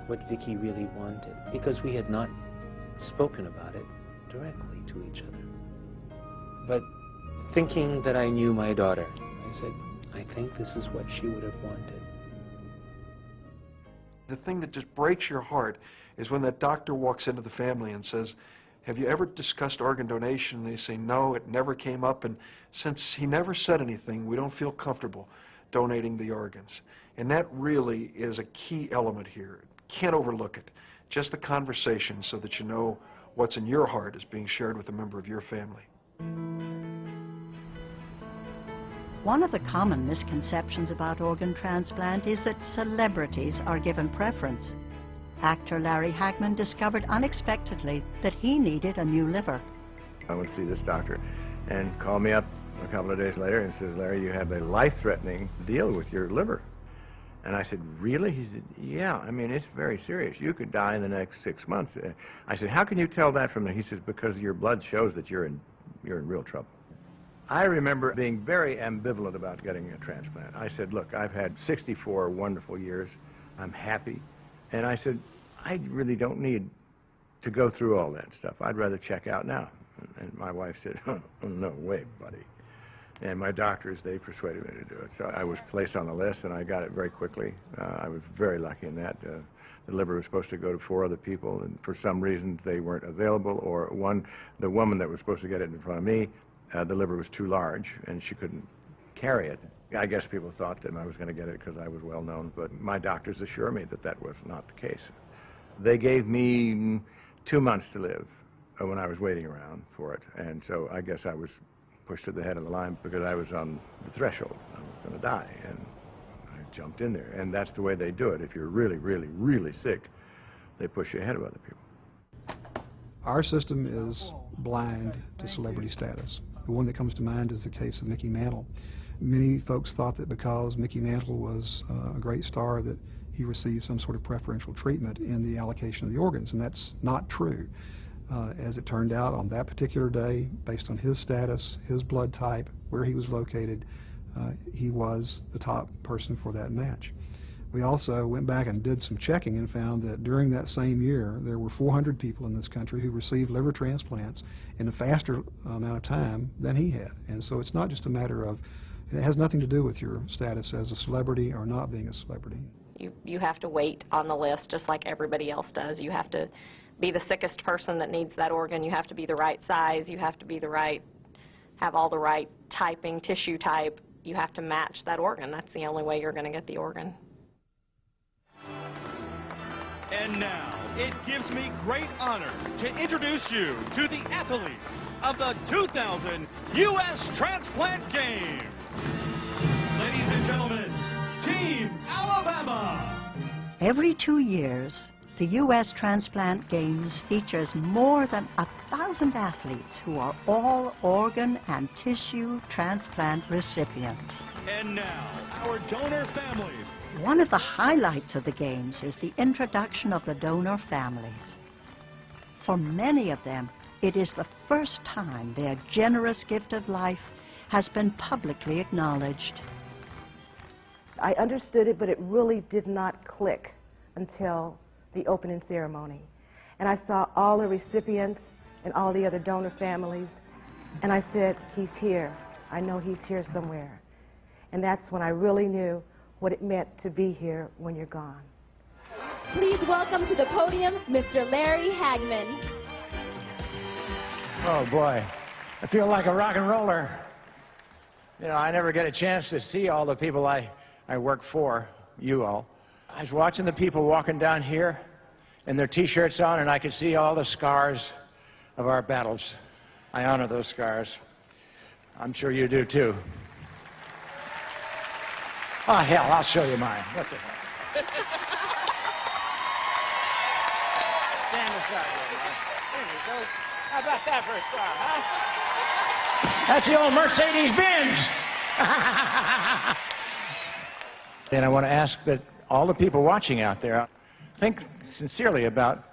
what Vicky really wanted, because we had not spoken about it directly to each other. But thinking that I knew my daughter, I said, I think this is what she would have wanted. The thing that just breaks your heart is when that doctor walks into the family and says, have you ever discussed organ donation? And they say, no, it never came up, and since he never said anything, we don't feel comfortable donating the organs. And that really is a key element here. Can't overlook it. Just the conversation so that you know what's in your heart is being shared with a member of your family. One of the common misconceptions about organ transplant is that celebrities are given preference. Actor Larry Hagman discovered unexpectedly that he needed a new liver. I went to see this doctor and called me up a couple of days later and says, Larry, you have a life-threatening deal with your liver. And I said, really? He said, yeah, I mean, it's very serious. You could die in the next 6 months. I said, how can you tell that from there? He says, because your blood shows that you're in real trouble. I remember being very ambivalent about getting a transplant. I said, look, I've had 64 wonderful years. I'm happy. And I said, I really don't need to go through all that stuff. I'd rather check out now. And my wife said, oh, no way, buddy. And my doctors, they persuaded me to do it. So I was placed on the list, and I got it very quickly. I was very lucky in that. The liver was supposed to go to 4 other people, and for some reason they weren't available, or the woman that was supposed to get it in front of me, the liver was too large, and she couldn't carry it. I guess people thought that I was going to get it because I was well known, but my doctors assure me that that was not the case. They gave me 2 months to live when I was waiting around for it, and so I guess I was pushed to the head of the line because I was on the threshold. I was going to die, and I jumped in there, and that's the way they do it. If you're really, really, really sick, they push you ahead of other people. Our system is blind to celebrity status. The one that comes to mind is the case of Mickey Mantle. Many folks thought that because Mickey Mantle was a great star that he received some sort of preferential treatment in the allocation of the organs, and that's not true. As it turned out, on that particular day, based on his status, his blood type, where he was located, he was the top person for that match. We also went back and did some checking and found that during that same year, there were 400 people in this country who received liver transplants in a faster amount of time than he had. And so it's not just a matter of, it has nothing to do with your status as a celebrity or not being a celebrity. You have to wait on the list just like everybody else does. You have to be the sickest person that needs that organ. You have to be the right size. You have to be the right, have all the right typing, tissue type. You have to match that organ. That's the only way you're going to get the organ. And now, it gives me great honor to introduce you to the athletes of the 2000 U.S. Transplant Games. Ladies and gentlemen, Team Alabama. Every 2 years, the U.S. Transplant Games features more than 1,000 athletes who are all organ and tissue transplant recipients. And now, our donor families. One of the highlights of the Games is the introduction of the donor families. For many of them, it is the first time their generous gift of life has been publicly acknowledged. I understood it, but it really did not click until the opening ceremony. And I saw all the recipients and all the other donor families, and I said, he's here. I know he's here somewhere. And that's when I really knew what it meant to be here when you're gone. Please welcome to the podium, Mr. Larry Hagman. Oh boy, I feel like a rock and roller. You know, I never get a chance to see all the people I work for, you all. I was watching the people walking down here and their t-shirts on, and I could see all the scars of our battles. I honor those scars. I'm sure you do too. Oh, hell, I'll show you mine. What the hell? Stand aside, there you go. How about that for a star, huh? That's the old Mercedes-Benz. And I want to ask that all the people watching out there think sincerely about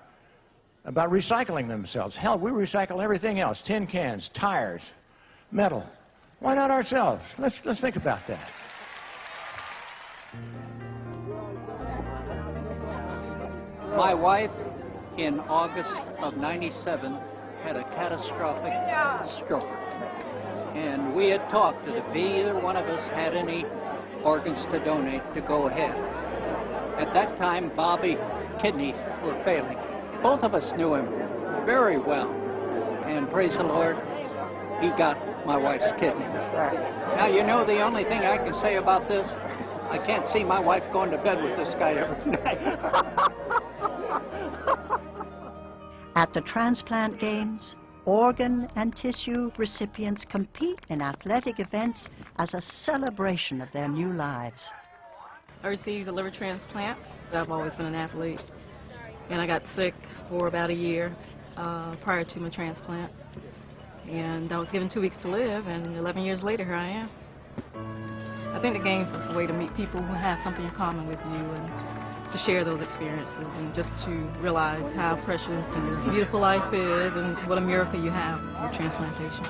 recycling themselves. Hell, we recycle everything else: tin cans, tires, metal. Why not ourselves? Let's think about that. My wife, in August of '97, had a catastrophic stroke. And we had talked that if either one of us had any organs to donate, to go ahead. At that time, Bobby's kidneys were failing. Both of us knew him very well. And praise the Lord, he got my wife's kidney. Now, you know, the only thing I can say about this, I can't see my wife going to bed with this guy every night. At the transplant games, organ and tissue recipients compete in athletic events as a celebration of their new lives. I received a liver transplant. I've always been an athlete, and I got sick for about a year prior to my transplant. And I was given 2 weeks to live, and 11 years later, here I am. I think the games is a way to meet people who have something in common with you and to share those experiences and just to realize how precious and beautiful life is and what a miracle you have with transplantation.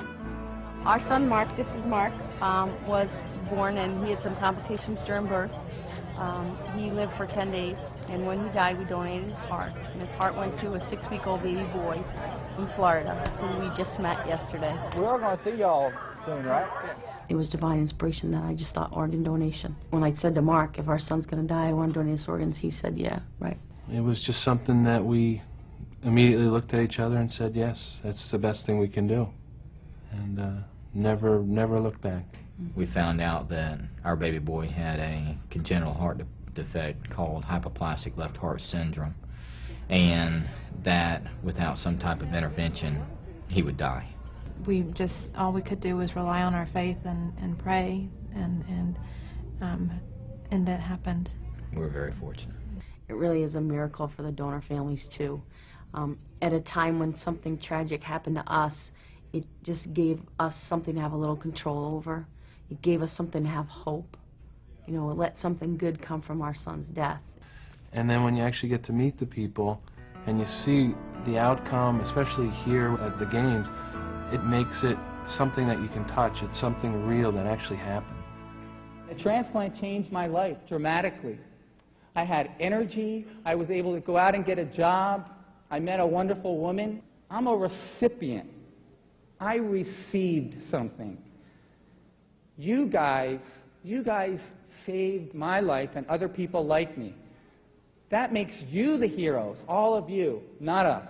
Our son Mark, this is Mark, was born and he had some complications during birth. He lived for 10 days, and when he died, we donated his heart. And his heart went to a 6-week-old baby boy in Florida, who we just met yesterday. We are going to see y'all soon, right? It was divine inspiration that I just thought organ donation. When I said to Mark, if our son's going to die, I want to donate his organs, he said, yeah, right. It was just something that we immediately looked at each other and said, yes, that's the best thing we can do. And never looked back. We found out that our baby boy had a congenital heart defect called hypoplastic left heart syndrome, and that without some type of intervention, he would die. All we could do was rely on our faith and pray, and that happened. We were very fortunate. It really is a miracle for the donor families, too. At a time when something tragic happened to us, it just gave us something to have a little control over. It gave us something to have hope. You know, let something good come from our son's death. And then when you actually get to meet the people and you see the outcome, especially here at the games, it makes it something that you can touch. It's something real that actually happened. The transplant changed my life dramatically. I had energy. I was able to go out and get a job. I met a wonderful woman. I'm a recipient. I received something. You guys saved my life and other people like me. That makes you the heroes, all of you, not us.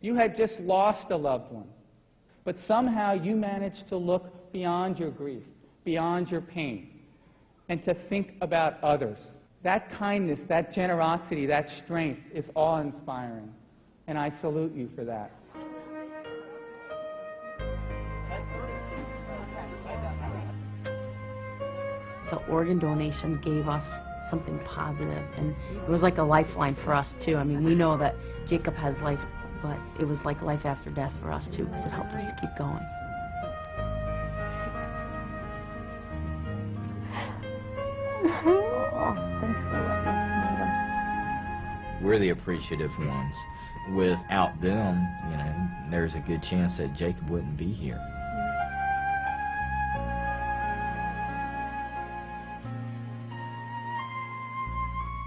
You had just lost a loved one. But somehow you managed to look beyond your grief, beyond your pain, and to think about others. That kindness, that generosity, that strength is awe-inspiring, and I salute you for that. The organ donation gave us something positive, and it was like a lifeline for us, too. I mean, we know that Jacob has life, but it was like life after death for us, too, because it helped us to keep going. Thanks for letting us meet him. We're the appreciative ones. Without them, you know, there's a good chance that Jacob wouldn't be here.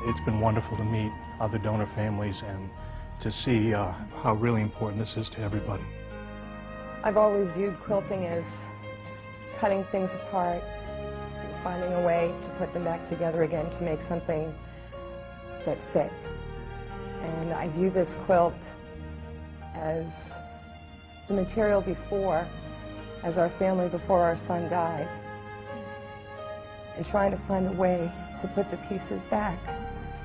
It's been wonderful to meet other donor families and to see how really important this is to everybody. I've always viewed quilting as cutting things apart, finding a way to put them back together again to make something that fit. And I view this quilt as the material before, as our family before our son died, and trying to find a way to put the pieces back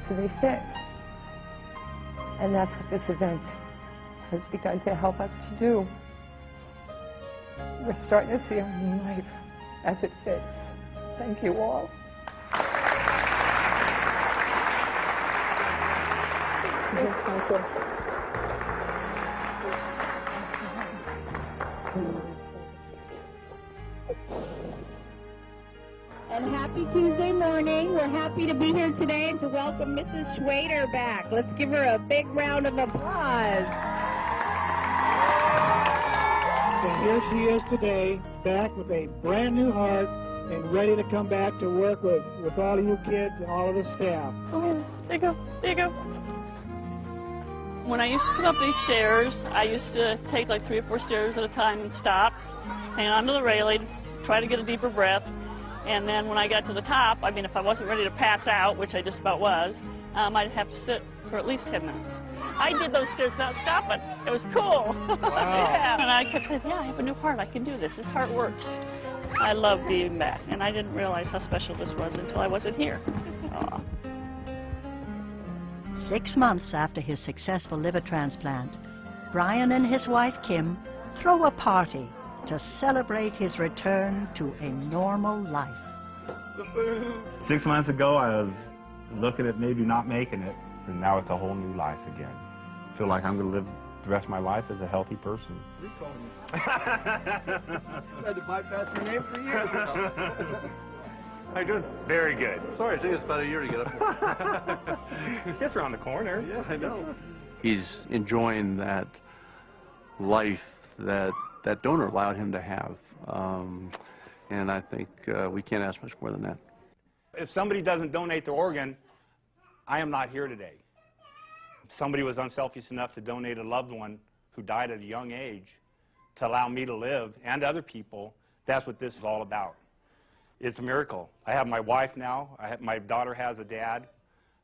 so they fit. And that's what this event has begun to help us to do. We're starting to see our new life as it fits. Thank you all. Thank you. and happy Tuesday morning. We're happy to be here today and to welcome Mrs. Schwader back. Let's give her a big round of applause. And here she is today, back with a brand new heart and ready to come back to work with all of you kids and all of the staff. Oh, there you go, there you go. When I used to come up these stairs, I used to take like 3 or 4 stairs at a time and stop, hang onto the railing, try to get a deeper breath, and then when I got to the top, I mean, if I wasn't ready to pass out, which I just about was, I'd have to sit for at least 10 minutes. I did those stairs without stopping. It was cool. Wow. Yeah. And I kept saying, yeah, I have a new heart. I can do this. This heart works. I love being back, and I didn't realize how special this was until I wasn't here. Aww. 6 months after his successful liver transplant, Brian and his wife Kim throw a party to celebrate his return to a normal life. 6 months ago, I was looking at maybe not making it, and now it's a whole new life again. I feel like I'm going to live the rest of my life as a healthy person. I had to bypass your name for years ago. How you doing? Very good. Sorry, it took us about a year to get up here. It's just around the corner. Yeah, I know. He's enjoying that life that that donor allowed him to have. And I think we can't ask much more than that. If somebody doesn't donate their organ, I am not here today. If somebody was unselfish enough to donate a loved one who died at a young age to allow me to live and other people, that's what this is all about. It's a miracle. I have my wife now. My daughter has a dad.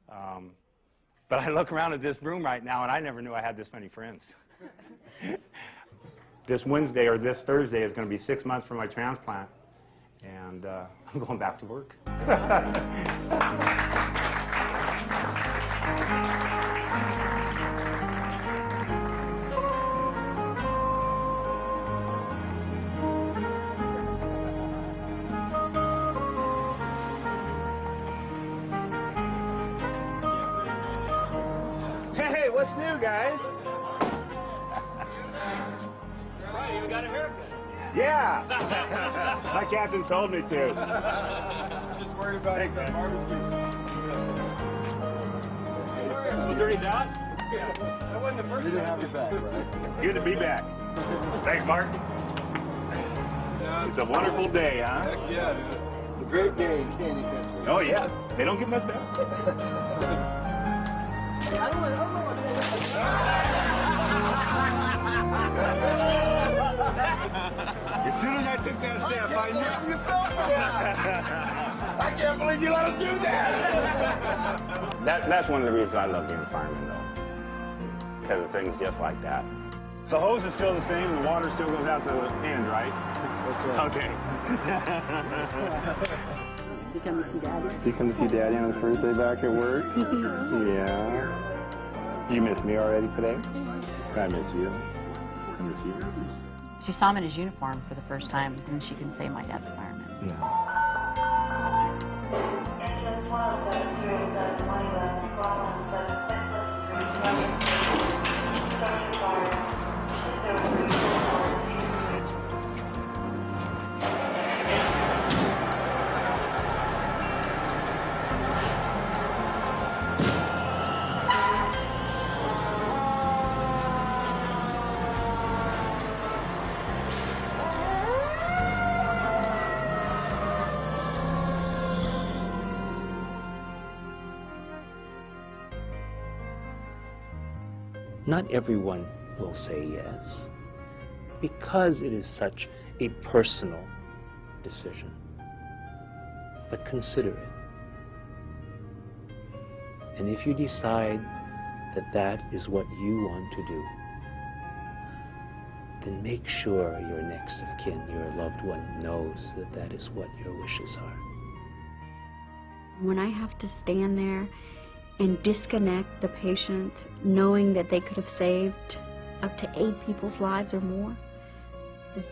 But I look around at this room right now, and I never knew I had this many friends. This Wednesday or this Thursday is going to be 6 months for my transplant, and I'm going back to work. Hey, what's new, guys? Right, you got a haircut. Yeah. My captain told me to. I'm just worried about the barbecue. Was there any doubt? That wasn't the first time. You didn't have your back, right? Good to be back. Thanks, Mark. It's a wonderful day, huh? Heck yeah, it's a great day in Candy Country. Oh, yeah. They don't get much better. As soon as I took that step, I knew you fell for that. I can't believe you let us do that. That's one of the reasons I love being a fireman, though, because of things just like that. The hose is still the same, and the water still goes out the end, right? That's right. Okay. You come to see Daddy? Did you come to see Daddy on his first day back at work? Yeah. You miss me already today? I miss you. I miss you. She saw him in his uniform for the first time, and she can say, my dad's a fireman. Yeah. Not everyone will say yes, because it is such a personal decision. But consider it. And if you decide that that is what you want to do, then make sure your next of kin, your loved one, knows that that is what your wishes are. When I have to stand there and disconnect the patient, knowing that they could have saved up to 8 people's lives or more,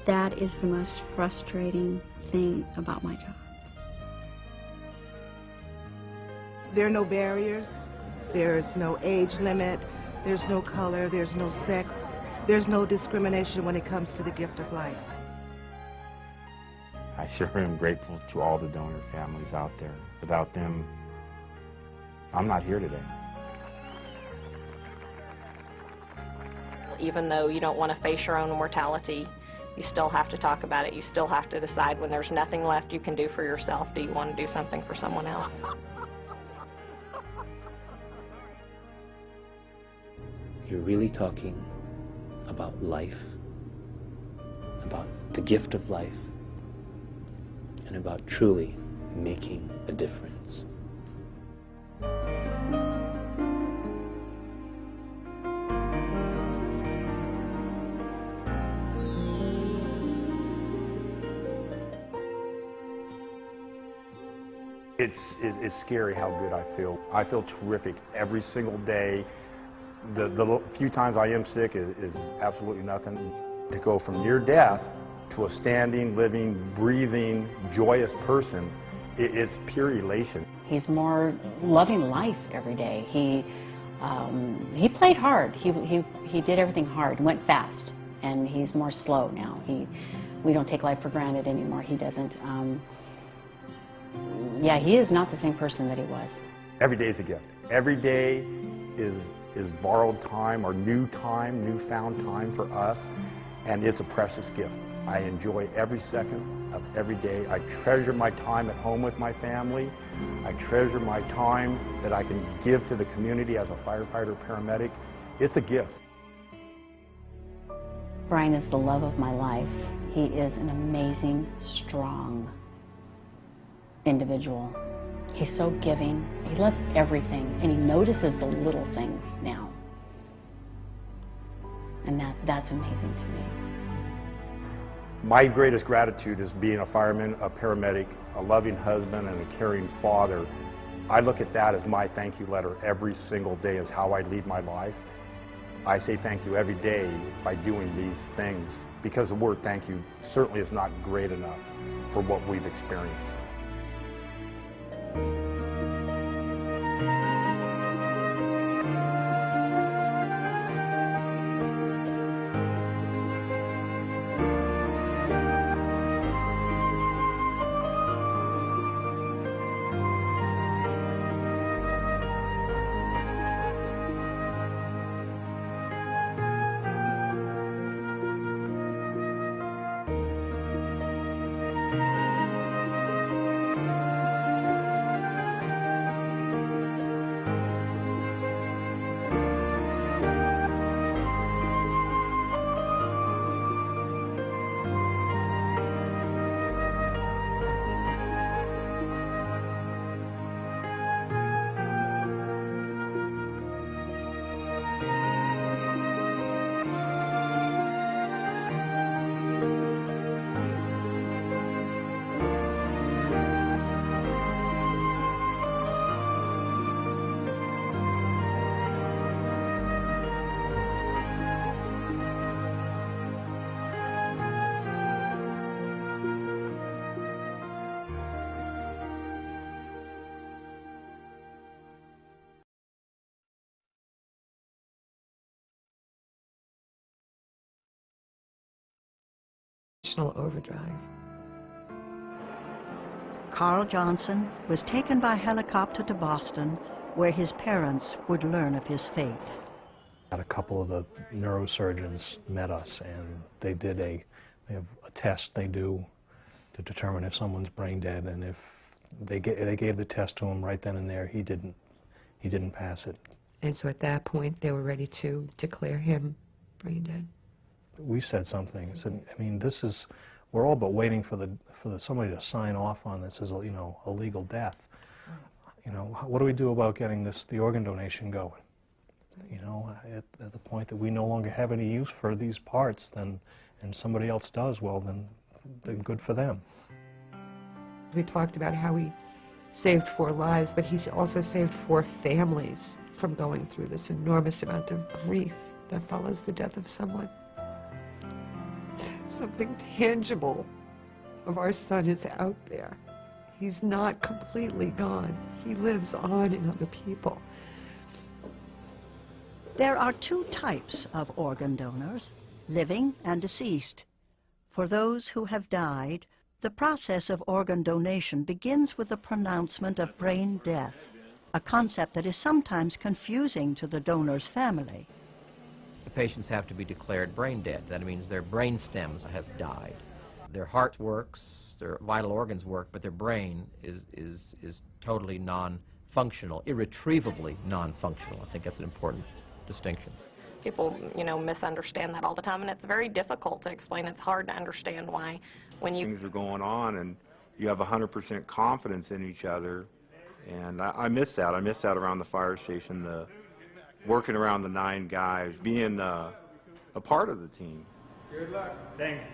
that is the most frustrating thing about my job. There are no barriers. There's no age limit. There's no color. There's no sex. There's no discrimination when it comes to the gift of life. I sure am grateful to all the donor families out there. Without them, I'm not here today. Even though you don't want to face your own mortality, you still have to talk about it. You still have to decide when there's nothing left you can do for yourself, do you want to do something for someone else? You're really talking about life, about the gift of life, and about truly making a difference. It's scary how good I feel. I feel terrific every single day. The few times I am sick is absolutely nothing. To go from near death to a standing, living, breathing, joyous person, it is pure elation. He's more loving life every day. He played hard. He did everything hard, went fast, and he's more slow now. We don't take life for granted anymore. He doesn't. Yeah, he is not the same person that he was. Every day is a gift. Every day is borrowed time or newfound time for us, and it's a precious gift. I enjoy every second of every day. I treasure my time at home with my family. I treasure my time that I can give to the community as a firefighter, paramedic. It's a gift. Brian is the love of my life. He is an amazing, strong individual. He's so giving. He loves everything, and he notices the little things now. And that's amazing to me. My greatest gratitude is being a fireman, a paramedic, a loving husband, and a caring father. I look at that as my thank you letter every single day, as how I lead my life. I say thank you every day by doing these things, because the word thank you certainly is not great enough for what we've experienced. Overdrive. Carl Johnson was taken by helicopter to Boston, where his parents would learn of his fate. A couple of the neurosurgeons met us, and they have a test they do to determine if someone's brain dead, and if they gave the test to him right then and there, he didn't pass it. And so at that point, they were ready to declare him brain dead. We said something. I said, I mean, we're all but waiting for somebody to sign off on this as a legal death. What do we do about getting the organ donation going? At the point that we no longer have any use for these parts, and somebody else does, well, then good for them. We talked about how he saved 4 lives, but he's also saved 4 families from going through this enormous amount of grief that follows the death of someone. Something tangible of our son is out there. He's not completely gone. He lives on in other people. There are 2 types of organ donors, living and deceased. For those who have died, The process of organ donation begins with the pronouncement of brain death, a concept that is sometimes confusing to the donor's family. The patients have to be declared brain dead. That means their brain stems have died. Their heart works, their vital organs work, but their brain is totally non-functional, irretrievably non-functional. I think that's an important distinction. People, misunderstand that all the time, and it's very difficult to explain. It's hard to understand why when you... Things are going on, and you have 100% confidence in each other, and I miss that. I miss that around the fire station, working around the 9 guys, being a part of the team. Good luck. Thanks.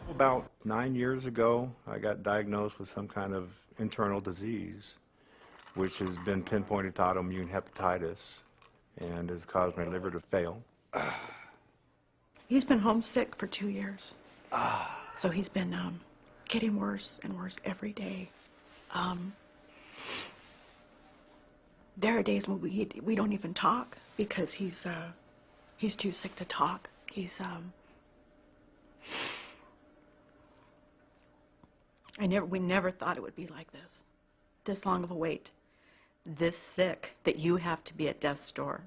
About 9 years ago, I got diagnosed with some kind of internal disease, which has been pinpointed to autoimmune hepatitis and has caused my liver to fail. He's been homesick for 2 years. So he's been getting worse and worse every day. There are days when we don't even talk because he's too sick to talk. We never thought it would be like this long of a wait. This sick that you have to be at death's door.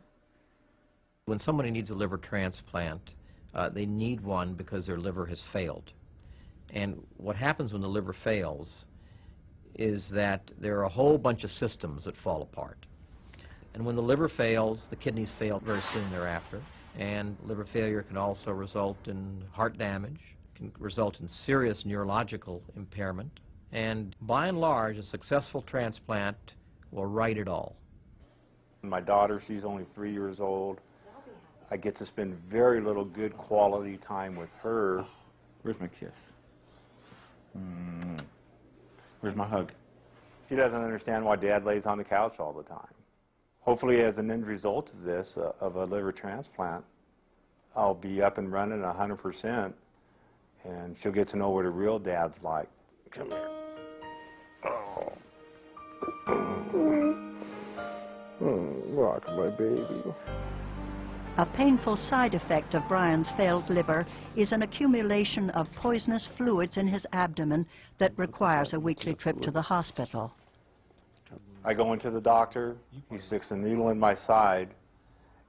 When somebody needs a liver transplant, they need one because their liver has failed. And what happens when the liver fails is that there are a whole bunch of systems that fall apart. And when the liver fails, the kidneys fail very soon thereafter. And liver failure can also result in heart damage, can result in serious neurological impairment. And by and large, a successful transplant will right it all. My daughter, she's only 3 years old. I get to spend very little good quality time with her. Where's my kiss? Where's my hug? She doesn't understand why Dad lays on the couch all the time. Hopefully, as an end result of this, of a liver transplant, I'll be up and running 100%, and she'll get to know what a real dad's like. Come here. Rock my baby. A painful side effect of Brian's failed liver is an accumulation of poisonous fluids in his abdomen that requires a weekly trip to the hospital. I go into the doctor, he sticks a needle in my side,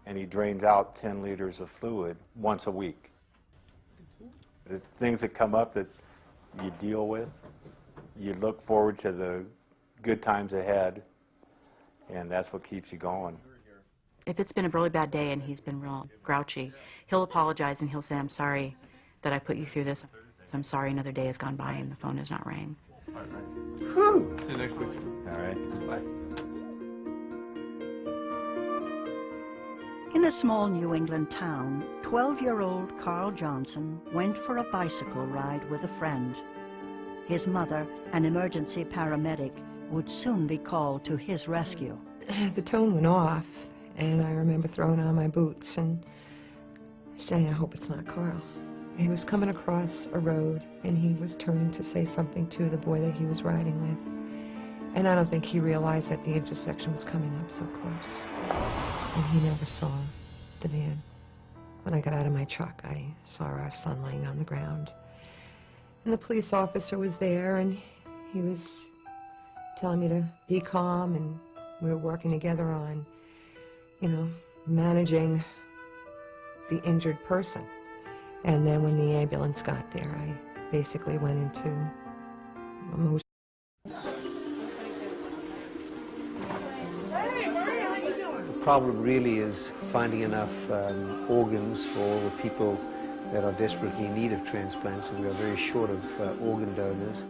and he drains out 10 liters of fluid once a week. There's things that come up that you deal with. You look forward to the good times ahead, and that's what keeps you going. If it's been a really bad day and he's been real grouchy, he'll apologize and he'll say, I'm sorry that I put you through this. I'm sorry another day has gone by and the phone has not rang. All right. See you next week. All right. Bye. In a small New England town, 12-year-old Carl Johnson went for a bicycle ride with a friend. His mother, an emergency paramedic, would soon be called to his rescue. The tone went off, and I remember throwing on my boots and saying, I hope it's not Carl. He was coming across a road, and he was turning to say something to the boy that he was riding with. And I don't think he realized that the intersection was coming up so close. And he never saw the van. When I got out of my truck, I saw our son laying on the ground. And the police officer was there, and he was telling me to be calm, and we were working together on, managing the injured person. And then when the ambulance got there, I basically went into emotion. The problem really is finding enough organs for all the people that are desperately in need of transplants, and we are very short of organ donors.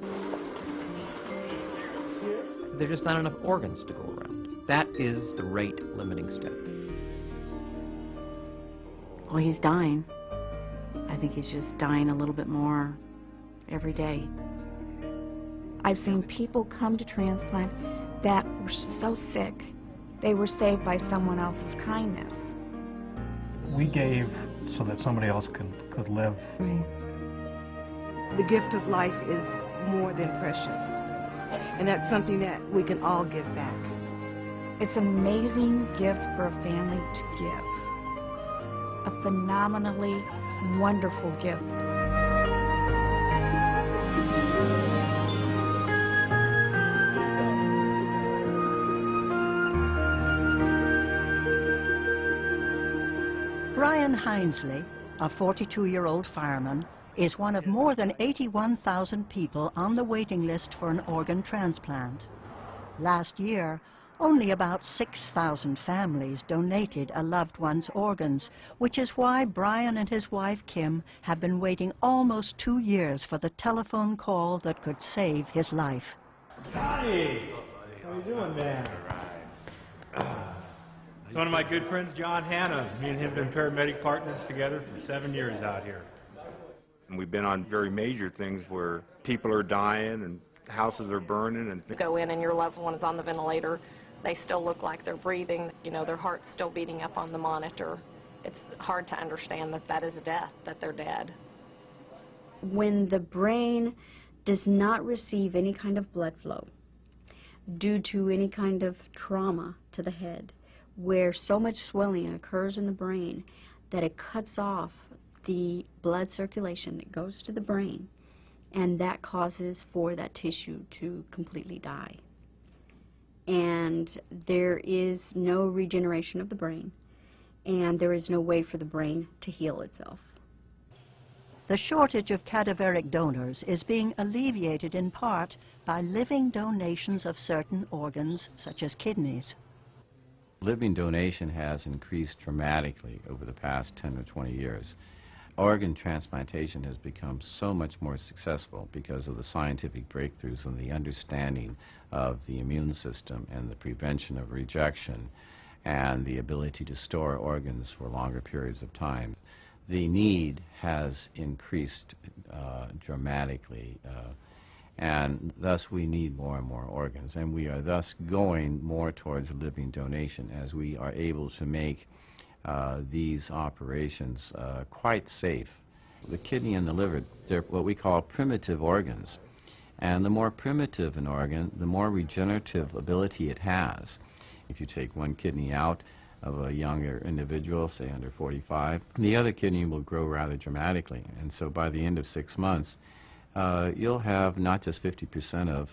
There are just not enough organs to go around. That is the rate-limiting step. Well, he's dying. I think he's just dying a little bit more every day. I've seen people come to transplant that were so sick, they were saved by someone else's kindness. We gave so that somebody else could live. Right. The gift of life is more than precious. And that's something that we can all give back. It's an amazing gift for a family to give. A phenomenally wonderful gift. Brian Hinesley, a 42-year-old fireman, is one of more than 81,000 people on the waiting list for an organ transplant. Last year, only about 6,000 families donated a loved one's organs, which is why Brian and his wife Kim have been waiting almost 2 years for the telephone call that could save his life. Johnny! How you doing, man? It's one of my good friends, John Hanna. Me and him have been paramedic partners together for 7 years out here. And we've been on very major things where people are dying and houses are burning. And You go in and your loved one is on the ventilator. They still look like they're breathing. You know, their heart's still beating up on the monitor. It's hard to understand that that is death, that they're dead. When the brain does not receive any kind of blood flow due to any kind of trauma to the head, where so much swelling occurs in the brain that it cuts off the blood circulation that goes to the brain, and that causes for that tissue to completely die. And there is no regeneration of the brain, and there is no way for the brain to heal itself. The shortage of cadaveric donors is being alleviated in part by living donations of certain organs, such as kidneys. Living donation has increased dramatically over the past 10 or 20 years. Organ transplantation has become so much more successful because of the scientific breakthroughs and the understanding of the immune system and the prevention of rejection and the ability to store organs for longer periods of time. The need has increased dramatically, and thus we need more and more organs, and we are thus going more towards living donation as we are able to make these operations quite safe. The kidney and the liver, they're what we call primitive organs, and the more primitive an organ, the more regenerative ability it has. If you take one kidney out of a younger individual, say under 45, the other kidney will grow rather dramatically, and so by the end of 6 months you'll have not just 50% of